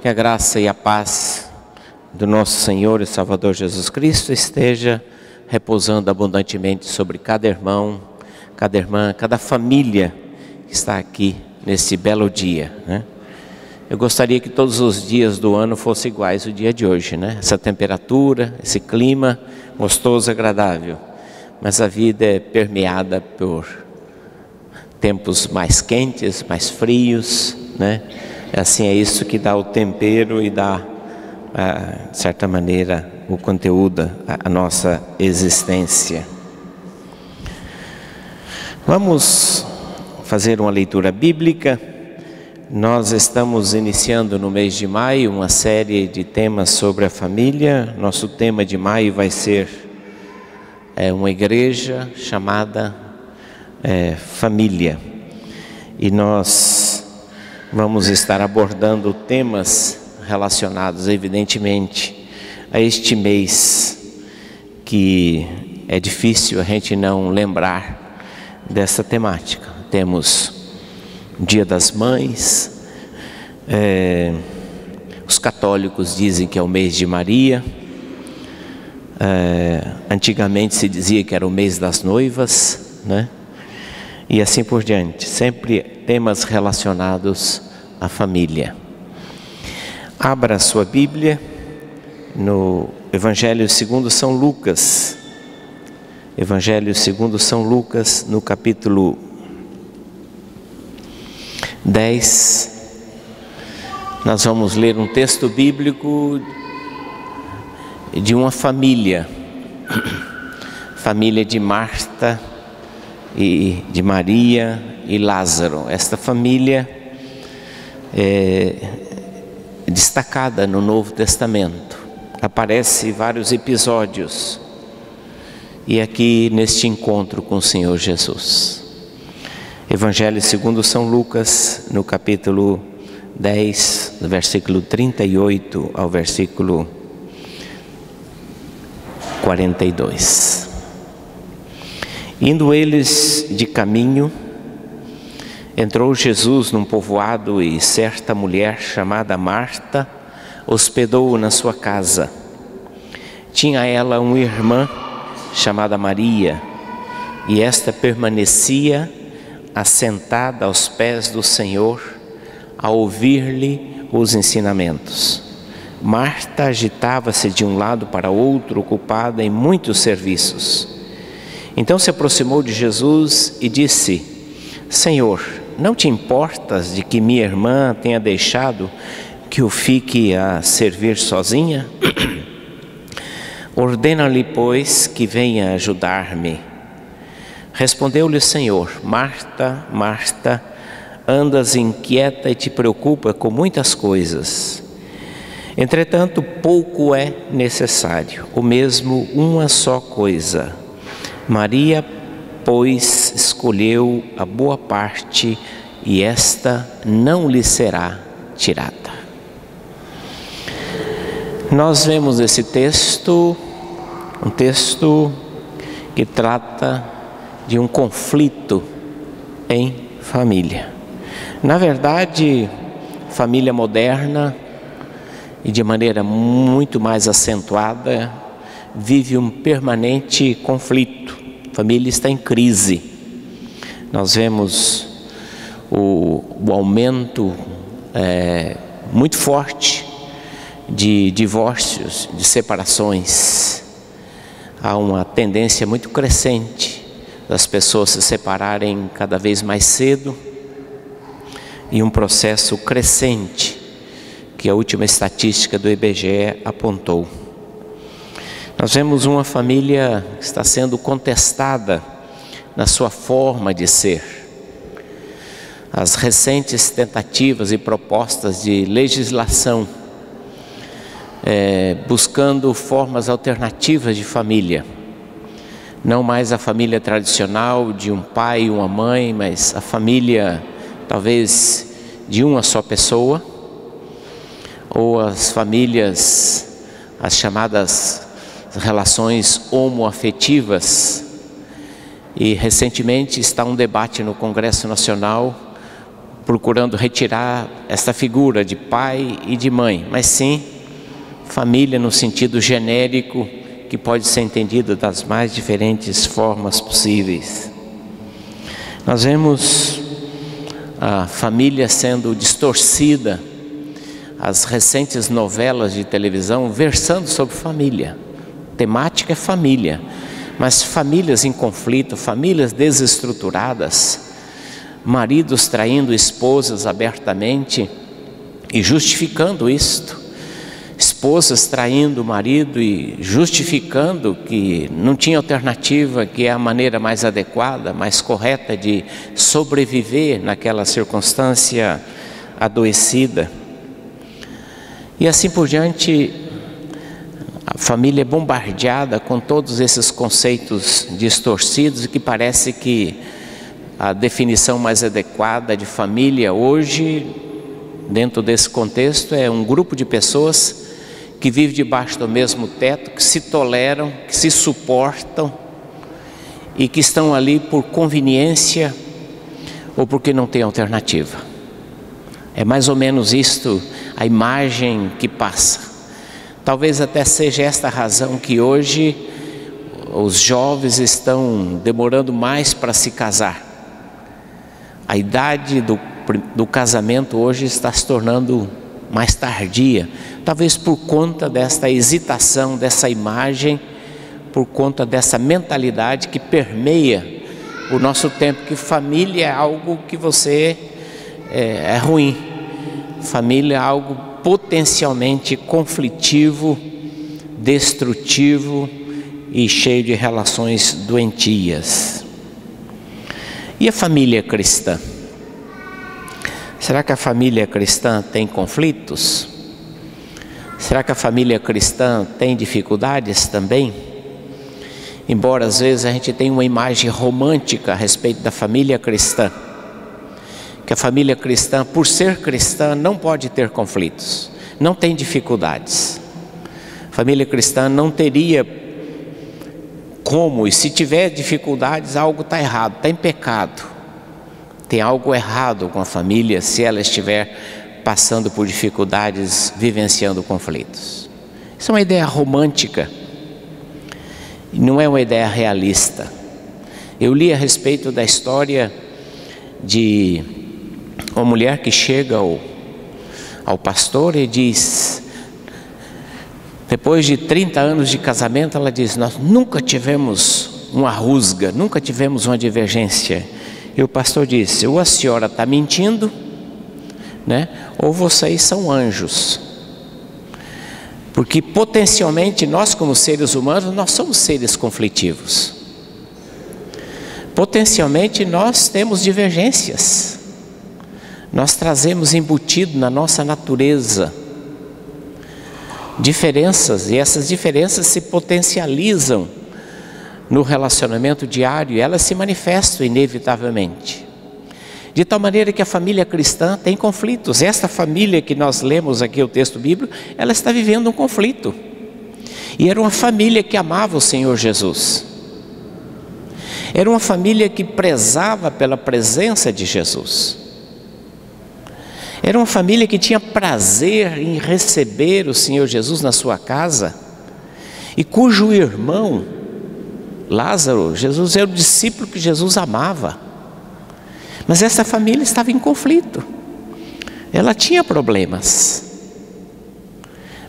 Que a graça e a paz do nosso Senhor e Salvador Jesus Cristo esteja repousando abundantemente sobre cada irmão, cada irmã, cada família que está aqui nesse belo dia, né? Eu gostaria que todos os dias do ano fossem iguais ao dia de hoje, né? Essa temperatura, esse clima gostoso e agradável. Mas a vida é permeada por tempos mais quentes, mais frios, né? Assim, é isso que dá o tempero e dá, de certa maneira, o conteúdo à nossa existência. Vamos fazer uma leitura bíblica. Nós estamos iniciando no mês de maio uma série de temas sobre a família. Nosso tema de maio vai ser uma igreja chamada família. E nós vamos estar abordando temas relacionados, evidentemente, a este mês, que é difícil a gente não lembrar dessa temática. Temos Dia das Mães, os católicos dizem que é o mês de Maria, antigamente se dizia que era o mês das noivas, né? E assim por diante, sempre temas relacionados à família. Abra a sua Bíblia no Evangelho segundo São Lucas, Evangelho segundo São Lucas, no capítulo 10, nós vamos ler um texto bíblico de uma família de Marta e de Maria e Lázaro. Esta família é destacada no Novo Testamento, aparece em vários episódios, e aqui neste encontro com o Senhor Jesus. Evangelho segundo São Lucas, no capítulo 10, do versículo 38 ao versículo 42. Indo eles de caminho, entrou Jesus num povoado e certa mulher chamada Marta hospedou-o na sua casa. Tinha ela uma irmã chamada Maria, e esta permanecia assentada aos pés do Senhor, a ouvir-lhe os ensinamentos. Marta agitava-se de um lado para outro, ocupada em muitos serviços. Então se aproximou de Jesus e disse: Senhor, não te importas de que minha irmã tenha deixado que eu fique a servir sozinha? Ordena-lhe, pois, que venha ajudar-me. Respondeu-lhe o Senhor: Marta, Marta, andas inquieta e te preocupa com muitas coisas. Entretanto, pouco é necessário, ou mesmo uma só coisa. Maria, pois, escolheu a boa parte, e esta não lhe será tirada. Nós vemos esse texto, um texto que trata de um conflito em família. Na verdade, família moderna, e de maneira muito mais acentuada, vive um permanente conflito. A família está em crise. Nós vemos o aumento muito forte de divórcios, de separações. Há uma tendência muito crescente das pessoas se separarem cada vez mais cedo, e um processo crescente que a última estatística do IBGE apontou. Nós vemos uma família que está sendo contestada na sua forma de ser. As recentes tentativas e propostas de legislação buscando formas alternativas de família. Não mais a família tradicional de um pai e uma mãe, mas a família talvez de uma só pessoa, ou as famílias, as chamadas relações homoafetivas. E recentemente está um debate no Congresso Nacional procurando retirar essa figura de pai e de mãe, mas sim família no sentido genérico, que pode ser entendido das mais diferentes formas possíveis. Nós vemos a família sendo distorcida, as recentes novelas de televisão versando sobre família. A temática é família, mas famílias em conflito, famílias desestruturadas, maridos traindo esposas abertamente e justificando isto, esposas traindo o marido e justificando que não tinha alternativa, que é a maneira mais adequada, mais correta de sobreviver naquela circunstância adoecida. E assim por diante, a família é bombardeada com todos esses conceitos distorcidos, e que parece que a definição mais adequada de família hoje, dentro desse contexto, é um grupo de pessoas que vivem debaixo do mesmo teto, que se toleram, que se suportam e que estão ali por conveniência ou porque não tem alternativa. É mais ou menos isto a imagem que passa. Talvez até seja esta a razão que hoje os jovens estão demorando mais para se casar. A idade do casamento hoje está se tornando mais tardia, talvez por conta desta hesitação, dessa imagem, por conta dessa mentalidade que permeia o nosso tempo, que família é algo que é ruim, família é algo potencialmente conflitivo, destrutivo e cheio de relações doentias. E a família cristã? Será que a família cristã tem conflitos? Será que a família cristã tem dificuldades também? Embora às vezes a gente tenha uma imagem romântica a respeito da família cristã, que a família cristã, por ser cristã, não pode ter conflitos, não tem dificuldades. A família cristã não teria como, e se tiver dificuldades, algo está errado, está em pecado. Tem algo errado com a família se ela estiver passando por dificuldades, vivenciando conflitos. Isso é uma ideia romântica, não é uma ideia realista. Eu li a respeito da história de uma mulher que chega ao pastor e diz, depois de 30 anos de casamento, ela diz: nós nunca tivemos uma rusga, nunca tivemos uma divergência. E o pastor disse: ou a senhora está mentindo, né? Ou vocês são anjos. Porque potencialmente nós, como seres humanos, nós somos seres conflitivos. Potencialmente nós temos divergências. Nós trazemos embutido na nossa natureza diferenças, e essas diferenças se potencializam no relacionamento diário, e elas se manifestam inevitavelmente. De tal maneira que a família cristã tem conflitos. Esta família que nós lemos aqui, o texto bíblico, ela está vivendo um conflito. E era uma família que amava o Senhor Jesus. Era uma família que prezava pela presença de Jesus. Era uma família que tinha prazer em receber o Senhor Jesus na sua casa, e cujo irmão, Lázaro, Jesus era o discípulo que Jesus amava. Mas essa família estava em conflito, ela tinha problemas.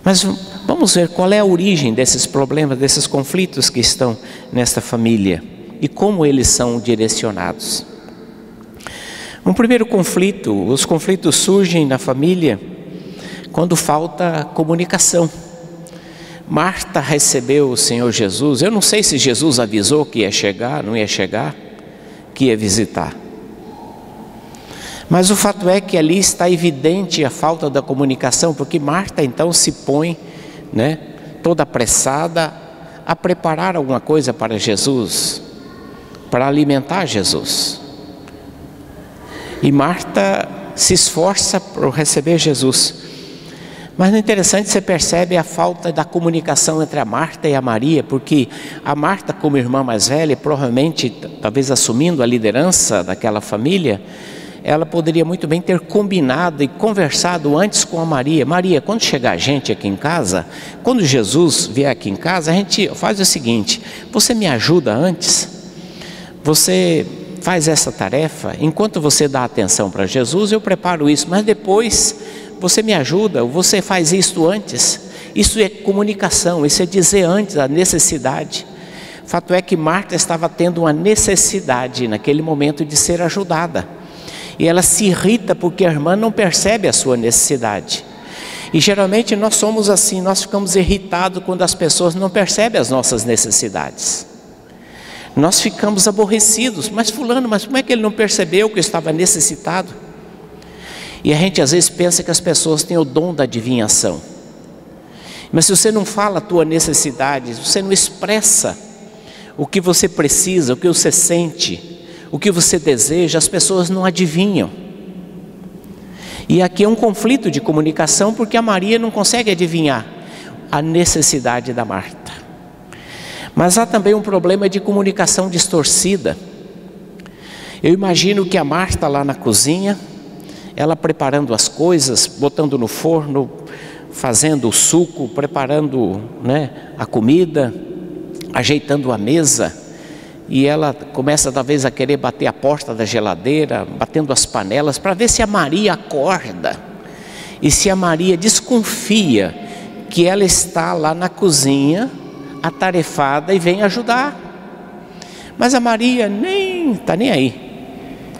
Mas vamos ver qual é a origem desses problemas, desses conflitos que estão nesta família e como eles são direcionados. Um primeiro conflito, os conflitos surgem na família quando falta comunicação. Marta recebeu o Senhor Jesus, eu não sei se Jesus avisou que ia chegar, não ia chegar, que ia visitar. Mas o fato é que ali está evidente a falta da comunicação, porque Marta então se põe, toda apressada a preparar alguma coisa para Jesus, para alimentar Jesus. E Marta se esforça por receber Jesus. Mas no interessante, você percebe a falta da comunicação entre a Marta e a Maria, porque a Marta, como irmã mais velha, provavelmente, talvez assumindo a liderança daquela família, ela poderia muito bem ter combinado e conversado antes com a Maria. Maria, quando chegar gente aqui em casa, quando Jesus vier aqui em casa, a gente faz o seguinte: você me ajuda antes, você faz essa tarefa, enquanto você dá atenção para Jesus, eu preparo isso, mas depois você me ajuda, você faz isto antes. Isso é comunicação, isso é dizer antes a necessidade. Fato é que Marta estava tendo uma necessidade naquele momento de ser ajudada. E ela se irrita porque a irmã não percebe a sua necessidade. E geralmente nós somos assim, nós ficamos irritados quando as pessoas não percebem as nossas necessidades. Nós ficamos aborrecidos, mas como é que ele não percebeu que eu estava necessitado? E a gente às vezes pensa que as pessoas têm o dom da adivinhação. Mas se você não fala a tua necessidade, se você não expressa o que você precisa, o que você sente, o que você deseja, as pessoas não adivinham. E aqui é um conflito de comunicação, porque a Maria não consegue adivinhar a necessidade da Marta. Mas há também um problema de comunicação distorcida. Eu imagino que a Marta lá na cozinha, ela preparando as coisas, botando no forno, fazendo o suco, preparando, a comida, ajeitando a mesa. E ela começa talvez a querer bater a porta da geladeira, batendo as panelas, para ver se a Maria acorda. E se a Maria desconfia que ela está lá na cozinha, atarefada, e vem ajudar. Mas a Maria nem está nem aí,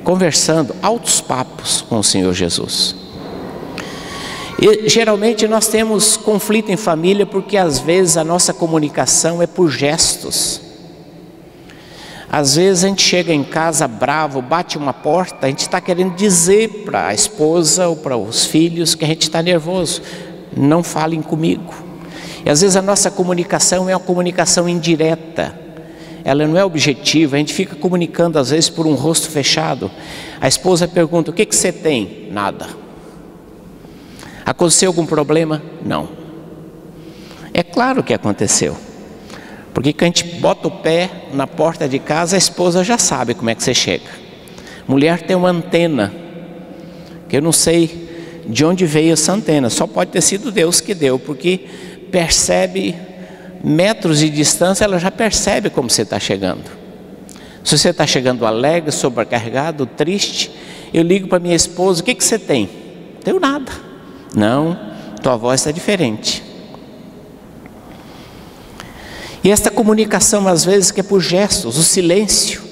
conversando, altos papos com o Senhor Jesus. E geralmente nós temos conflito em família porque às vezes a nossa comunicação é por gestos. Às vezes a gente chega em casa bravo, bate uma porta, a gente está querendo dizer para a esposa ou para os filhos que a gente está nervoso. Não falem comigo. E às vezes a nossa comunicação é uma comunicação indireta. Ela não é objetiva, a gente fica comunicando às vezes por um rosto fechado. A esposa pergunta: o que você tem? Nada. Aconteceu algum problema? Não. É claro que aconteceu. Porque quando a gente bota o pé na porta de casa, a esposa já sabe como é que você chega. Mulher tem uma antena, que eu não sei de onde veio essa antena, só pode ter sido Deus que deu, porque percebe metros de distância, ela já percebe como você está chegando. Se você está chegando alegre, sobrecarregado, triste, eu ligo para minha esposa: o que você tem? Não tenho nada. Não, tua voz está diferente. E esta comunicação às vezes que é por gestos, o silêncio.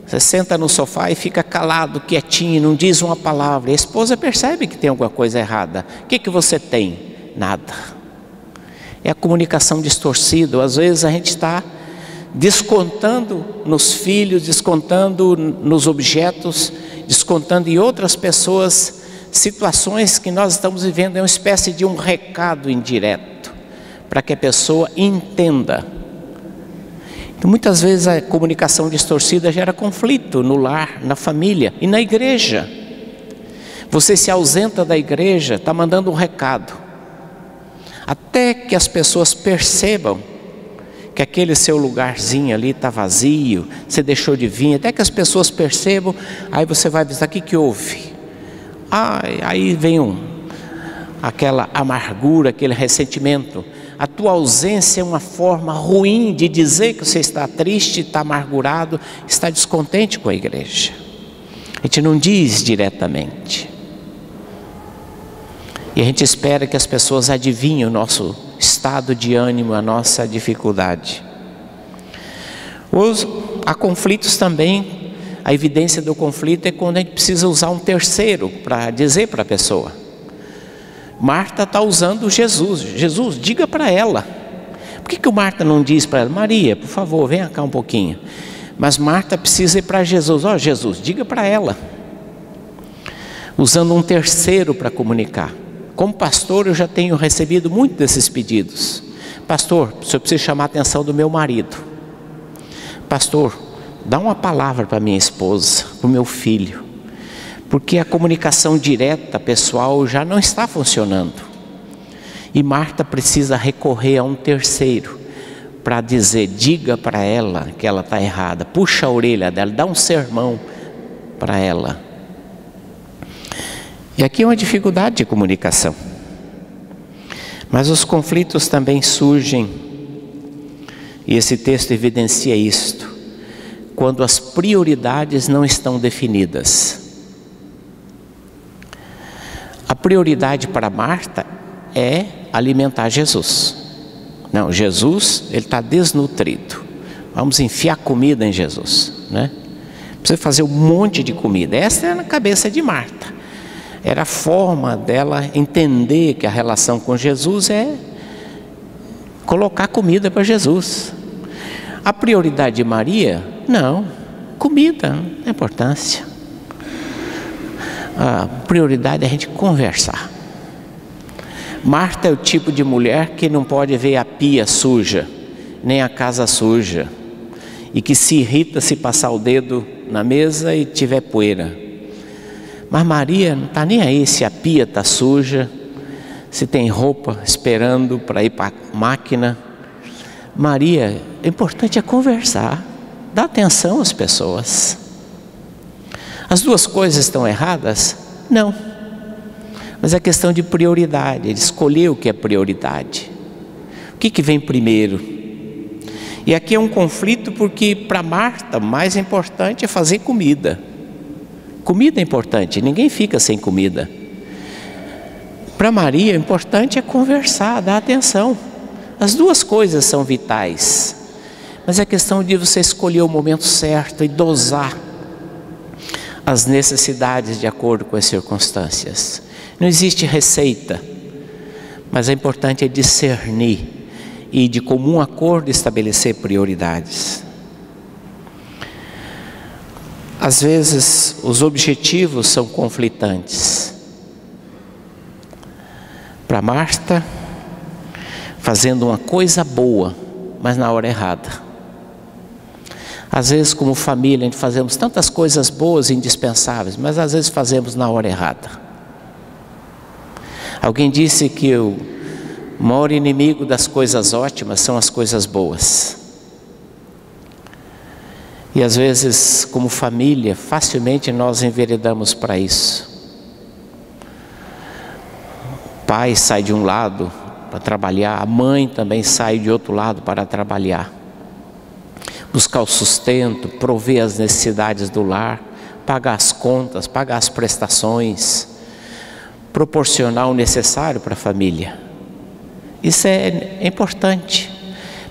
Você senta no sofá e fica calado, quietinho, não diz uma palavra. E a esposa percebe que tem alguma coisa errada. O que você tem? Nada. É a comunicação distorcida. Às vezes a gente está descontando nos filhos, descontando nos objetos, descontando em outras pessoas, situações que nós estamos vivendo. É uma espécie de um recado indireto, para que a pessoa entenda. Então, muitas vezes a comunicação distorcida gera conflito no lar, na família e na igreja. Você se ausenta da igreja, está mandando um recado, até que as pessoas percebam que aquele seu lugarzinho ali está vazio, você deixou de vir, até que as pessoas percebam. Aí você vai dizer: o que houve? Aí vem aquela amargura, aquele ressentimento. A tua ausência é uma forma ruim de dizer que você está triste, está amargurado, está descontente com a igreja. A gente não diz diretamente. E a gente espera que as pessoas adivinhem o nosso estado de ânimo, a nossa dificuldade. Há conflitos também. A evidência do conflito é quando a gente precisa usar um terceiro para dizer para a pessoa. Marta está usando Jesus. Jesus, diga para ela. Por que o Marta não diz para ela: Maria, por favor, venha cá um pouquinho? Mas Marta precisa ir para Jesus. Jesus, diga para ela. Usando um terceiro para comunicar. Como pastor, eu já tenho recebido muito desses pedidos. Pastor, eu preciso chamar a atenção do meu marido. Pastor, dá uma palavra para minha esposa, para o meu filho. Porque a comunicação direta, pessoal, já não está funcionando. E Marta precisa recorrer a um terceiro para dizer: diga para ela que ela está errada. Puxa a orelha dela, dá um sermão para ela. E aqui é uma dificuldade de comunicação. Mas os conflitos também surgem, e esse texto evidencia isto, quando as prioridades não estão definidas. A prioridade para Marta é alimentar Jesus. Não, Jesus, ele está desnutrido. Vamos enfiar comida em Jesus, né? Precisa fazer um monte de comida. Essa era na cabeça de Marta. Era a forma dela entender que a relação com Jesus é colocar comida para Jesus. A prioridade de Maria, não, comida, não tem importância. A prioridade é a gente conversar. Marta é o tipo de mulher que não pode ver a pia suja, nem a casa suja, e que se irrita se passar o dedo na mesa e tiver poeira. Mas Maria não está nem aí se a pia está suja, se tem roupa esperando para ir para a máquina. Maria, o importante é conversar, dar atenção às pessoas. As duas coisas estão erradas? Não. Mas é questão de prioridade, de escolher o que é prioridade. O que vem primeiro? E aqui é um conflito porque para Marta o mais importante é fazer comida. Comida é importante, ninguém fica sem comida. Para Maria o importante é conversar, dar atenção. As duas coisas são vitais. Mas é questão de você escolher o momento certo e dosar as necessidades de acordo com as circunstâncias. Não existe receita, mas é importante discernir e de comum acordo estabelecer prioridades. Às vezes os objetivos são conflitantes. Para Marta, fazendo uma coisa boa, mas na hora errada. Às vezes como família a gente fazemos tantas coisas boas e indispensáveis, mas às vezes fazemos na hora errada. Alguém disse que o maior inimigo das coisas ótimas são as coisas boas. E às vezes, como família, facilmente nós enveredamos para isso. O pai sai de um lado para trabalhar, a mãe também sai de outro lado para trabalhar. Buscar o sustento, prover as necessidades do lar, pagar as contas, pagar as prestações, proporcionar o necessário para a família. Isso é importante,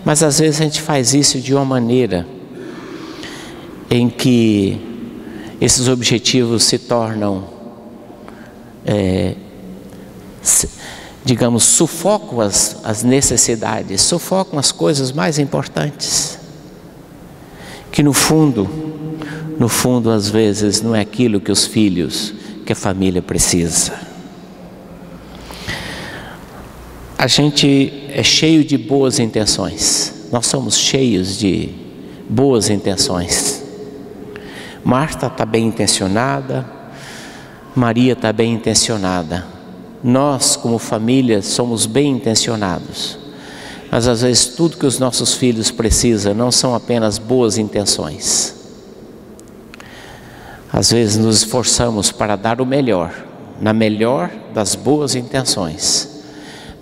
mas às vezes a gente faz isso de uma maneira em que esses objetivos se tornam, digamos, sufocam as necessidades, sufocam as coisas mais importantes, que no fundo às vezes não é aquilo que os filhos, que a família precisa. A gente é cheio de boas intenções, nós somos cheios de boas intenções. Marta está bem intencionada, Maria está bem intencionada. Nós, como família, somos bem intencionados. Mas às vezes tudo que os nossos filhos precisam não são apenas boas intenções. Às vezes nos esforçamos para dar o melhor, na melhor das boas intenções.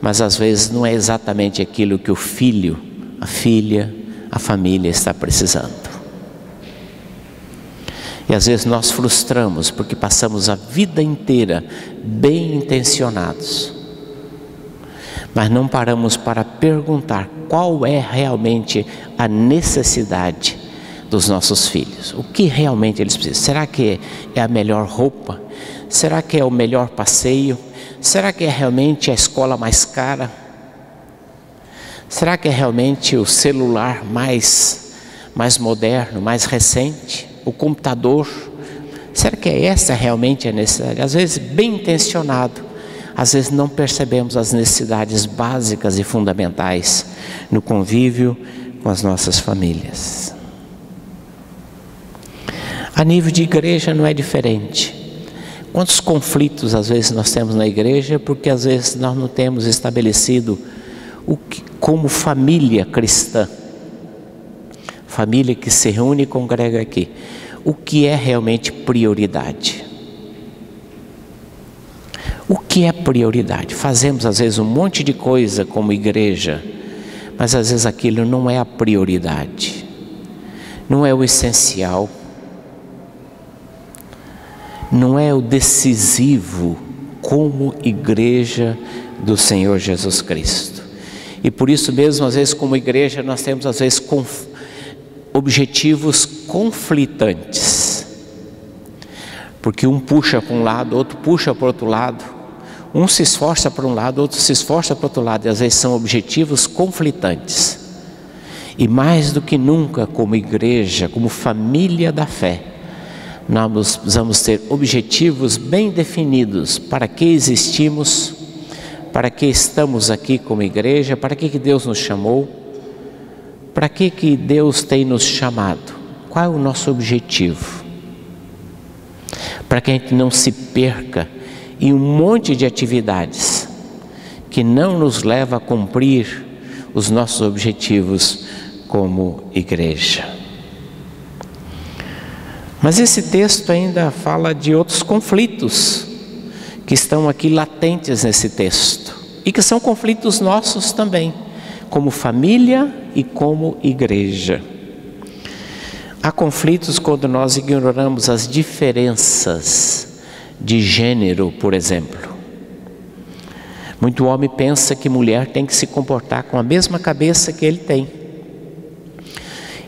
Mas às vezes não é exatamente aquilo que o filho, a filha, a família está precisando. E às vezes nós frustramos porque passamos a vida inteira bem intencionados, mas não paramos para perguntar qual é realmente a necessidade dos nossos filhos. O que realmente eles precisam? Será que é a melhor roupa? Será que é o melhor passeio? Será que é realmente a escola mais cara? Será que é realmente o celular mais moderno, mais recente? O computador? Será que é essa realmente a necessidade? Às vezes bem intencionado, às vezes não percebemos as necessidades básicas e fundamentais no convívio com as nossas famílias. A nível de igreja não é diferente. Quantos conflitos às vezes nós temos na igreja porque às vezes nós não temos estabelecido como família cristã, família que se reúne e congrega aqui, o que é realmente prioridade. O que é prioridade? Fazemos às vezes um monte de coisa como igreja, mas às vezes aquilo não é a prioridade, não é o essencial, não é o decisivo como igreja do Senhor Jesus Cristo. E por isso mesmo, às vezes como igreja, nós temos às vezes objetivos conflitantes, porque um puxa para um lado, outro puxa para o outro lado, um se esforça para um lado, outro se esforça para o outro lado, e às vezes são objetivos conflitantes. E mais do que nunca, como igreja, como família da fé, nós precisamos ter objetivos bem definidos. Para que existimos, para que estamos aqui como igreja, para que Deus nos chamou, para que Deus tem nos chamado, qual é o nosso objetivo, para que a gente não se perca em um monte de atividades que não nos leva a cumprir os nossos objetivos como igreja. Mas esse texto ainda fala de outros conflitos que estão aqui latentes nesse texto e que são conflitos nossos também, como família e como igreja. Há conflitos quando nós ignoramos as diferenças de gênero, por exemplo. Muito homem pensa que mulher tem que se comportar com a mesma cabeça que ele tem.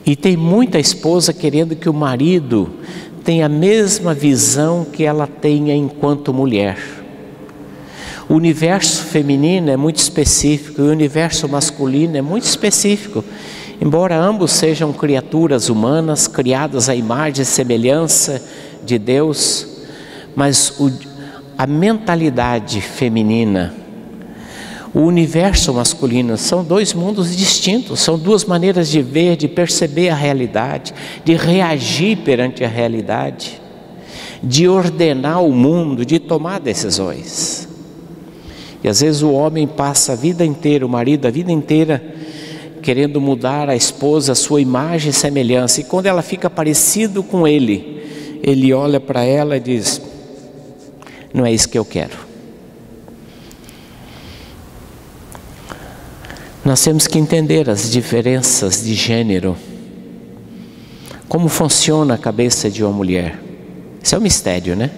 E tem muita esposa querendo que o marido tenha a mesma visão que ela tenha enquanto mulher. O universo feminino é muito específico e o universo masculino é muito específico. Embora ambos sejam criaturas humanas, criadas à imagem e semelhança de Deus, mas a mentalidade feminina, o universo masculino são dois mundos distintos, são duas maneiras de ver, de perceber a realidade, de reagir perante a realidade, de ordenar o mundo, de tomar decisões. E às vezes o homem passa a vida inteira, o marido a vida inteira, querendo mudar a esposa, a sua imagem e semelhança, e quando ela fica parecido com ele, ele olha para ela e diz: não é isso que eu quero. Nós temos que entender as diferenças de gênero, como funciona a cabeça de uma mulher. Isso é um mistério, né?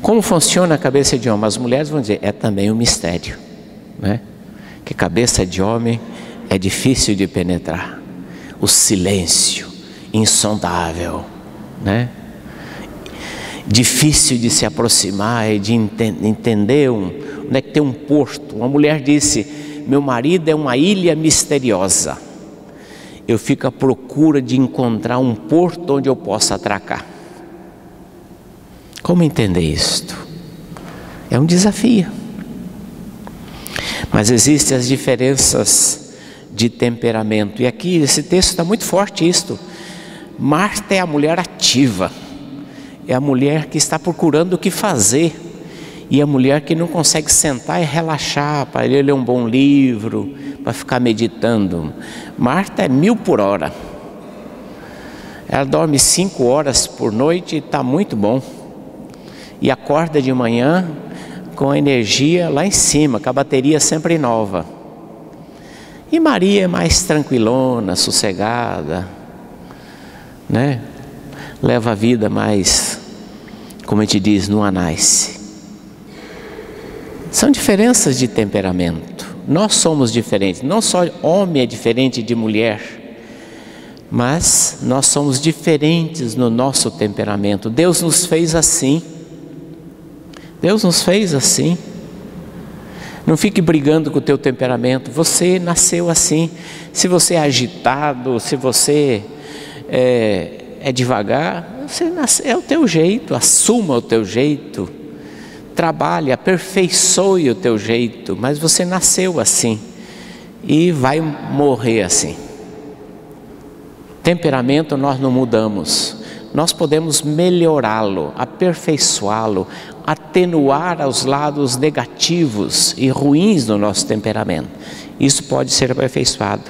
Como funciona a cabeça de homem? As mulheres vão dizer, é também um mistério, né? Que cabeça de homem é difícil de penetrar. O silêncio insondável, né? Difícil de se aproximar e de entender onde é que tem um porto. Uma mulher disse: meu marido é uma ilha misteriosa. Eu fico à procura de encontrar um porto onde eu possa atracar. Como entender isto? É um desafio. Mas existem as diferenças de temperamento. E aqui, esse texto está muito forte isto. Marta é a mulher ativa. É a mulher que está procurando o que fazer. E a mulher que não consegue sentar e relaxar para ler um bom livro, para ficar meditando. Marta é 1000 por hora. Ela dorme 5 horas por noite e está muito bom. E acorda de manhã com a energia lá em cima, com a bateria sempre nova. E Maria é mais tranquilona, sossegada, né? Leva a vida mais, como a gente diz, no anais. São diferenças de temperamento. Nós somos diferentes. Não só homem é diferente de mulher, mas nós somos diferentes no nosso temperamento. Deus nos fez assim. Deus nos fez assim. Não fique brigando com o teu temperamento. Você nasceu assim. Se você é agitado, se você é devagar, é o teu jeito. Assuma o teu jeito. Trabalhe, aperfeiçoe o teu jeito. Mas você nasceu assim e vai morrer assim. Temperamento nós não mudamos. Nós podemos melhorá-lo, aperfeiçoá-lo, atenuar os lados negativos e ruins do nosso temperamento. Isso pode ser aperfeiçoado.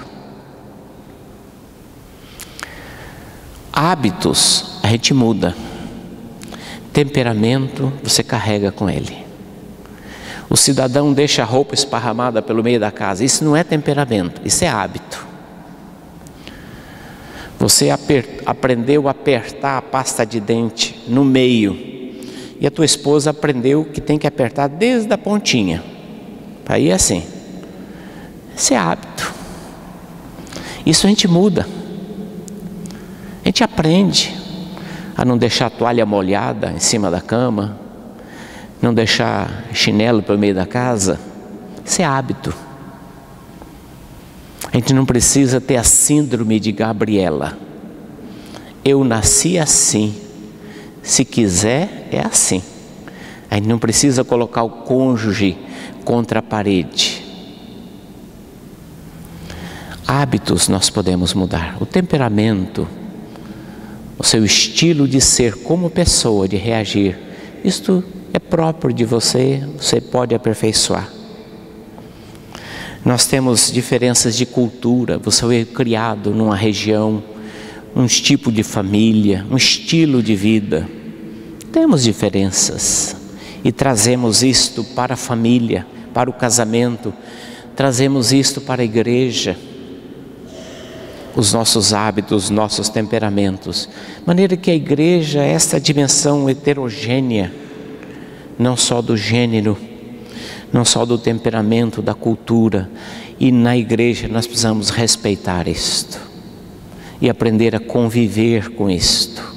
Hábitos a gente muda. Temperamento você carrega com ele. O cidadão deixa a roupa esparramada pelo meio da casa. Isso não é temperamento, isso é hábito. Você aprendeu a apertar a pasta de dente no meio, e a tua esposa aprendeu que tem que apertar desde a pontinha. Aí é assim. Isso é hábito. Isso a gente muda. A gente aprende a não deixar a toalha molhada em cima da cama, não deixar chinelo pelo meio da casa. Isso é hábito. A gente não precisa ter a síndrome de Gabriela. Eu nasci assim, se quiser é assim. A gente não precisa colocar o cônjuge contra a parede. Hábitos nós podemos mudar. O temperamento, o seu estilo de ser como pessoa, de reagir, isto é próprio de você, você pode aperfeiçoar. Nós temos diferenças de cultura, você foi criado numa região, um tipo de família, um estilo de vida. Temos diferenças e trazemos isto para a família, para o casamento, trazemos isto para a igreja. Os nossos hábitos, os nossos temperamentos, de maneira que a igreja é essa dimensão heterogênea, não só do gênero, não só do temperamento, da cultura, e na igreja nós precisamos respeitar isto e aprender a conviver com isto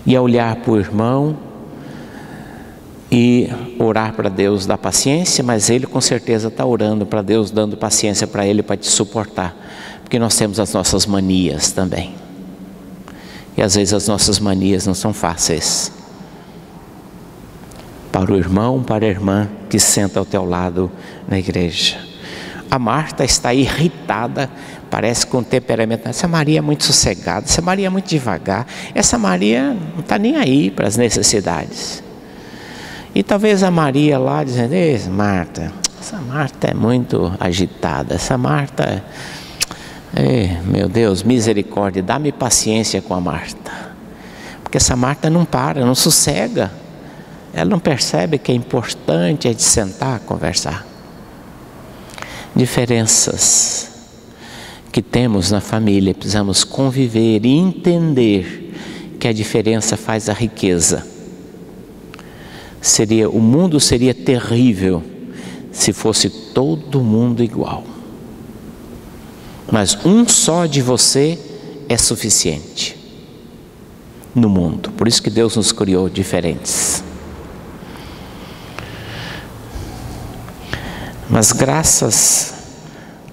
e a olhar para o irmão e orar para Deus dar paciência, mas ele com certeza está orando para Deus, dando paciência para ele, para te suportar, porque nós temos as nossas manias também, e às vezes as nossas manias não são fáceis para o irmão, para a irmã que senta ao teu lado na igreja. A Marta está irritada, parece com temperamento. Essa Maria é muito sossegada, essa Maria é muito devagar, essa Maria não está nem aí para as necessidades. E talvez a Maria lá dizendo: Marta, essa Marta é muito agitada, essa Marta, meu Deus, misericórdia, dá-me paciência com a Marta, porque essa Marta não para, não sossega. Ela não percebe que é importante de sentar, conversar. Diferenças que temos na família, precisamos conviver e entender que a diferença faz a riqueza. O mundo seria terrível se fosse todo mundo igual. Mas um só de você é suficiente no mundo. Por isso que Deus nos criou diferentes. Mas graças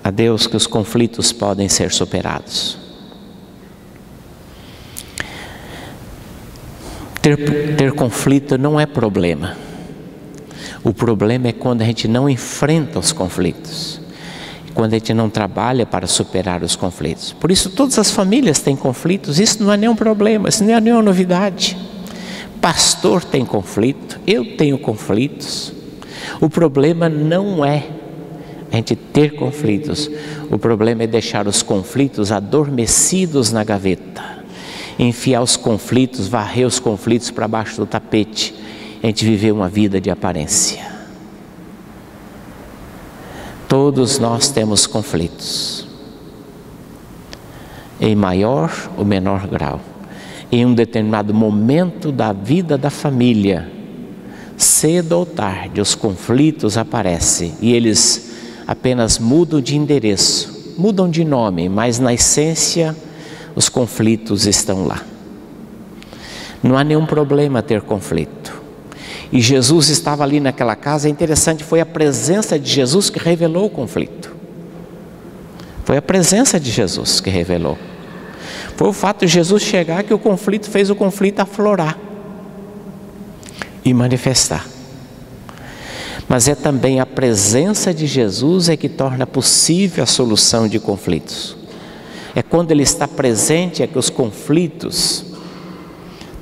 a Deus que os conflitos podem ser superados. Ter conflito não é problema. O problema é quando a gente não enfrenta os conflitos, quando a gente não trabalha para superar os conflitos. Por isso todas as famílias têm conflitos. Isso não é nenhum problema, isso não é nenhuma novidade. Pastor tem conflito, eu tenho conflitos. O problema não é a gente ter conflitos, o problema é deixar os conflitos adormecidos na gaveta, enfiar os conflitos, varrer os conflitos para baixo do tapete, a gente viver uma vida de aparência. Todos nós temos conflitos, em maior ou menor grau. Em um determinado momento da vida da família, cedo ou tarde, os conflitos aparecem e eles apenas mudam de endereço, mudam de nome, mas na essência os conflitos estão lá. Não há nenhum problema ter conflito. E Jesus estava ali naquela casa. É interessante, foi a presença de Jesus que revelou o conflito. Foi a presença de Jesus que revelou. Foi o fato de Jesus chegar que o conflito fez o conflito aflorar e manifestar. Mas é também a presença de Jesus que torna possível a solução de conflitos. É quando Ele está presente que os conflitos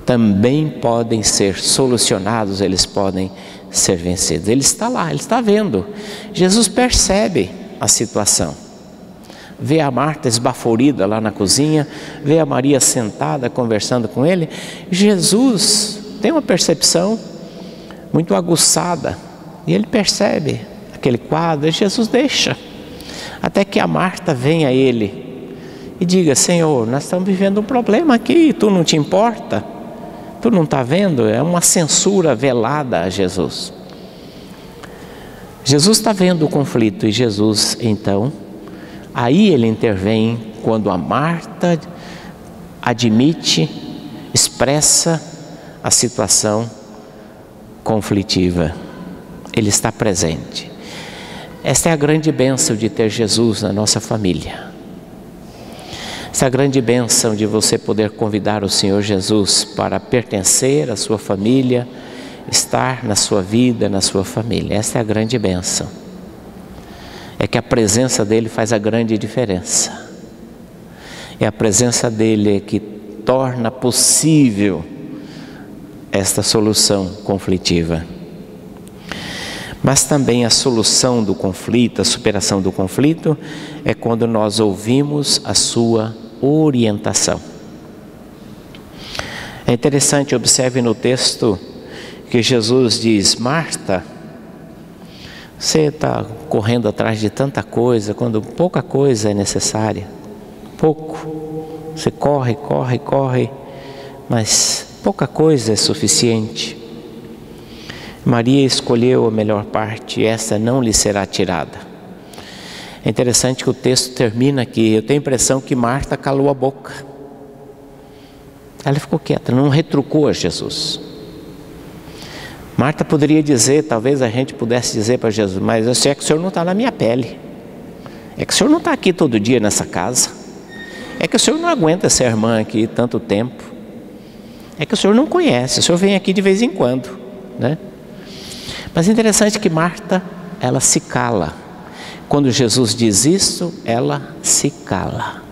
também podem ser solucionados, eles podem ser vencidos. Ele está lá, Ele está vendo. Jesus percebe a situação. vê a Marta esbaforida lá na cozinha, vê a Maria sentada conversando com ele. Jesus tem uma percepção muito aguçada e ele percebe aquele quadro, e Jesus deixa até que a Marta venha a ele e diga: Senhor, nós estamos vivendo um problema aqui, tu não te importa? Tu não está vendo? É uma censura velada a Jesus. Jesus está vendo o conflito e Jesus, então, aí ele intervém quando a Marta admite, expressa a situação conflitiva. Ele está presente. Esta é a grande bênção de ter Jesus na nossa família. Essa grande bênção de você poder convidar o Senhor Jesus para pertencer à sua família, estar na sua vida, na sua família. Essa é a grande bênção. É que a presença dele faz a grande diferença. É a presença dele que torna possível esta solução conflitiva. Mas também a solução do conflito, a superação do conflito, é quando nós ouvimos a sua orientação. É interessante, observe no texto que Jesus diz: Marta, você está correndo atrás de tanta coisa, quando pouca coisa é necessária. Pouco. Você corre, mas pouca coisa é suficiente. Maria escolheu a melhor parte, e essa não lhe será tirada. É interessante que o texto termina aqui. Eu tenho a impressão que Marta calou a boca. Ela ficou quieta, não retrucou a Jesus. Marta poderia dizer, talvez a gente pudesse dizer para Jesus: mas eu sei que o Senhor não está na minha pele. É que o Senhor não está aqui todo dia nessa casa. É que o Senhor não aguenta essa irmã aqui tanto tempo. É que o Senhor não conhece, o Senhor vem aqui de vez em quando, né? Mas é interessante que Marta, ela se cala. Quando Jesus diz isso, ela se cala.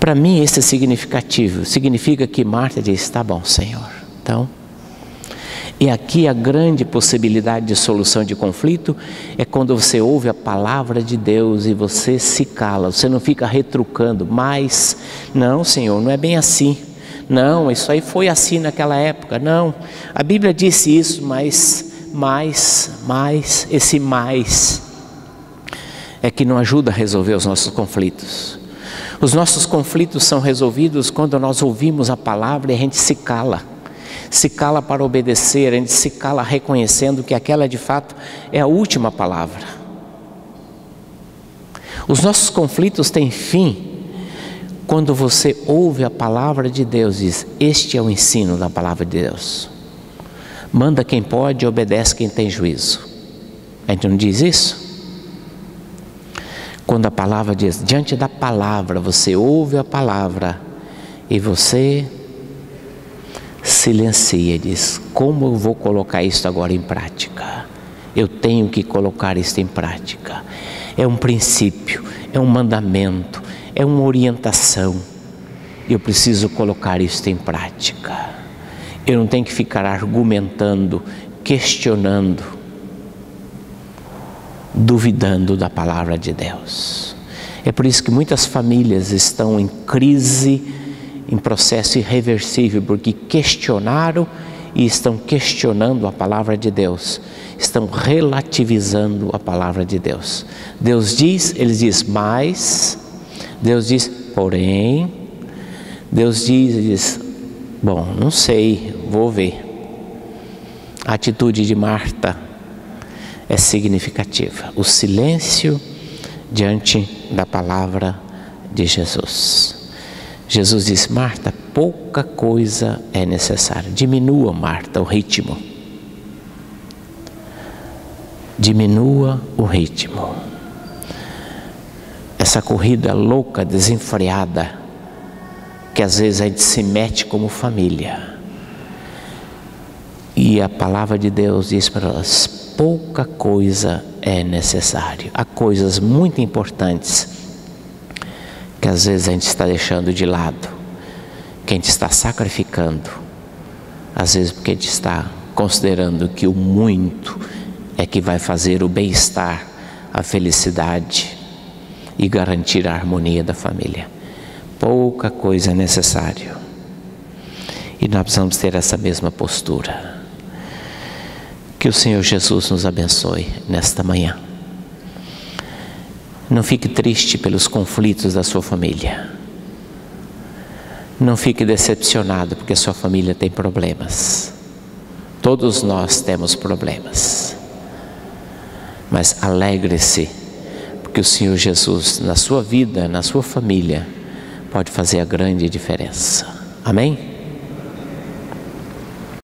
Para mim isso é significativo. Significa que Marta diz: tá bom, Senhor. Então, e aqui a grande possibilidade de solução de conflito é quando você ouve a palavra de Deus e você se cala. Você não fica retrucando: mas, não, Senhor, não é bem assim. Não, isso aí foi assim naquela época. Não, a Bíblia disse isso, mas, esse mais é que não ajuda a resolver os nossos conflitos. Os nossos conflitos são resolvidos quando nós ouvimos a palavra e a gente se cala. Se cala para obedecer, a gente se cala reconhecendo que aquela de fato é a última palavra. Os nossos conflitos têm fim quando você ouve a palavra de Deus e diz: este é o ensino da palavra de Deus. Manda quem pode, obedece quem tem juízo. A gente não diz isso? Quando a palavra diz, diante da palavra, você ouve a palavra e você silencia, diz: como eu vou colocar isso agora em prática? Eu tenho que colocar isso em prática. É um princípio, é um mandamento, é uma orientação. Eu preciso colocar isso em prática. Eu não tenho que ficar argumentando, questionando, duvidando da palavra de Deus. É por isso que muitas famílias estão em crise, em processo irreversível, porque questionaram e estão questionando a palavra de Deus, estão relativizando a palavra de Deus. Deus diz, eles dizem mas, Deus diz porém, Deus diz, bom, não sei, vou ver. A atitude de Marta é significativa, o silêncio diante da palavra de Jesus. Jesus disse: Marta, pouca coisa é necessária. Diminua, Marta, o ritmo. Diminua o ritmo. Essa corrida louca, desenfreada, que às vezes a gente se mete como família. E a palavra de Deus diz para nós: pouca coisa é necessário. Há coisas muito importantes que às vezes a gente está deixando de lado, que a gente está sacrificando, às vezes porque a gente está considerando que o muito é que vai fazer o bem-estar, a felicidade e garantir a harmonia da família. Pouca coisa é necessário. E nós precisamos ter essa mesma postura. Que o Senhor Jesus nos abençoe nesta manhã. Não fique triste pelos conflitos da sua família. Não fique decepcionado porque a sua família tem problemas. Todos nós temos problemas. Mas alegre-se, porque o Senhor Jesus, na sua vida, na sua família, pode fazer a grande diferença. Amém?